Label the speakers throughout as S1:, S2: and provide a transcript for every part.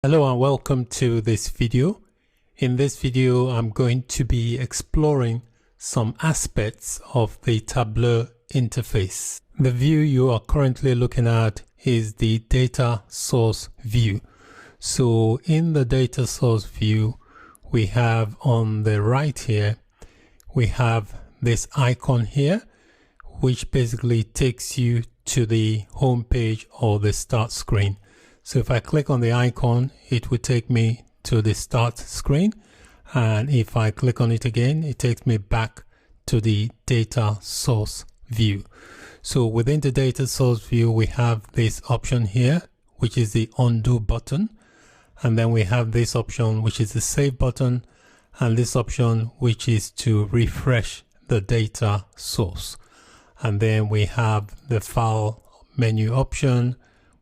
S1: Hello and welcome to this video. In this video, I'm going to be exploring some aspects of the Tableau interface. The view you are currently looking at is the data source view. So in the data source view, we have on the right here, we have this icon here, which basically takes you to the home page or the start screen. So if I click on the icon, it will take me to the start screen. And if I click on it again, it takes me back to the data source view. So within the data source view, we have this option here, which is the undo button. And then we have this option, which is the save button, and this option, which is to refresh the data source. And then we have the file menu option.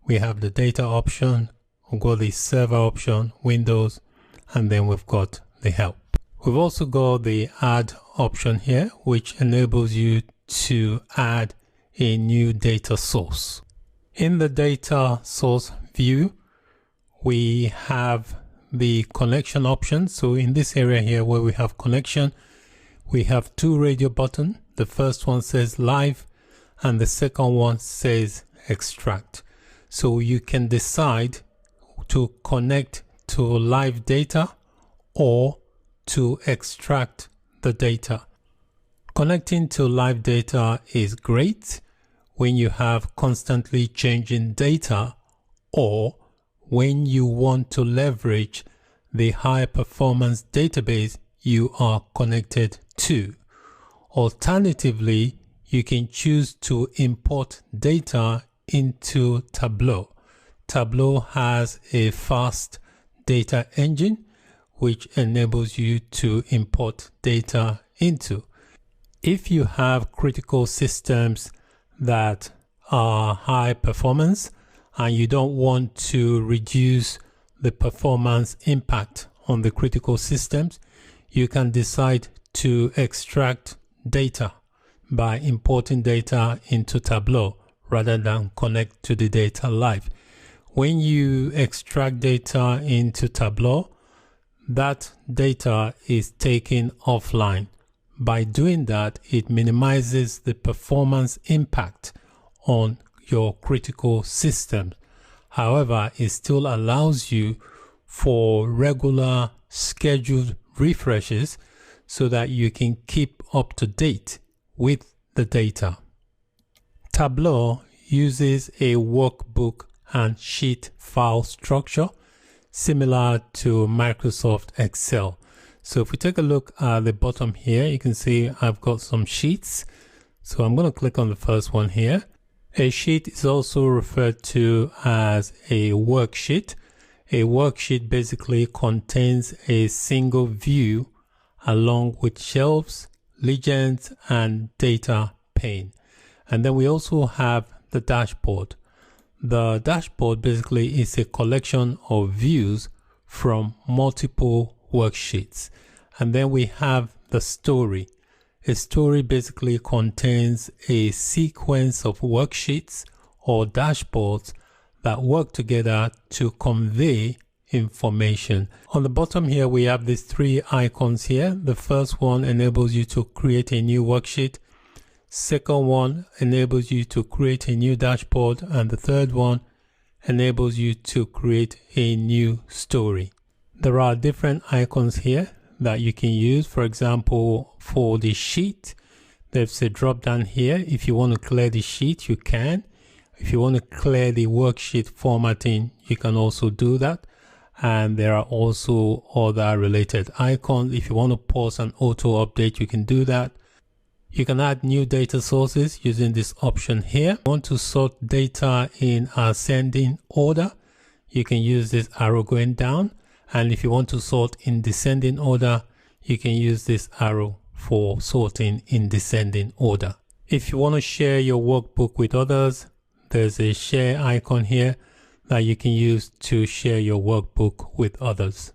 S1: We have the data option, we've got the server option, Windows, and then we've got the help. We've also got the add option here, which enables you to add a new data source. In the data source view, we have the connection option. So in this area here where we have connection, we have two radio buttons. The first one says live and the second one says extract. So you can decide to connect to live data or to extract the data. Connecting to live data is great when you have constantly changing data or when you want to leverage the high performance database you are connected to. Alternatively, you can choose to import data into Tableau. Tableau has a fast data engine which enables you to import data into. If you have critical systems that are high performance and you don't want to reduce the performance impact on the critical systems, you can decide to extract data by importing data into Tableau rather than connect to the data live. When you extract data into Tableau, that data is taken offline. By doing that, it minimizes the performance impact on your critical systems. However, it still allows you for regular scheduled refreshes so that you can keep up to date with the data. Tableau uses a workbook and sheet file structure similar to Microsoft Excel. So if we take a look at the bottom here, you can see I've got some sheets. So I'm going to click on the first one here. A sheet is also referred to as a worksheet. A worksheet basically contains a single view along with shelves, legends, and data pane. And then we also have the dashboard. The dashboard basically is a collection of views from multiple worksheets. And then we have the story. A story basically contains a sequence of worksheets or dashboards that work together to convey information. On the bottom here, we have these three icons here. The first one enables you to create a new worksheet. Second one enables you to create a new dashboard, and the third one enables you to create a new story. There are different icons here that you can use. For example, for the sheet, there's a drop down here. If you want to clear the sheet, you can. If you want to clear the worksheet formatting, you can also do that. And there are also other related icons. If you want to pause and auto update, you can do that. You can add new data sources using this option here. If you want to sort data in ascending order, you can use this arrow going down. And if you want to sort in descending order, you can use this arrow for sorting in descending order. If you want to share your workbook with others, there's a share icon here that you can use to share your workbook with others.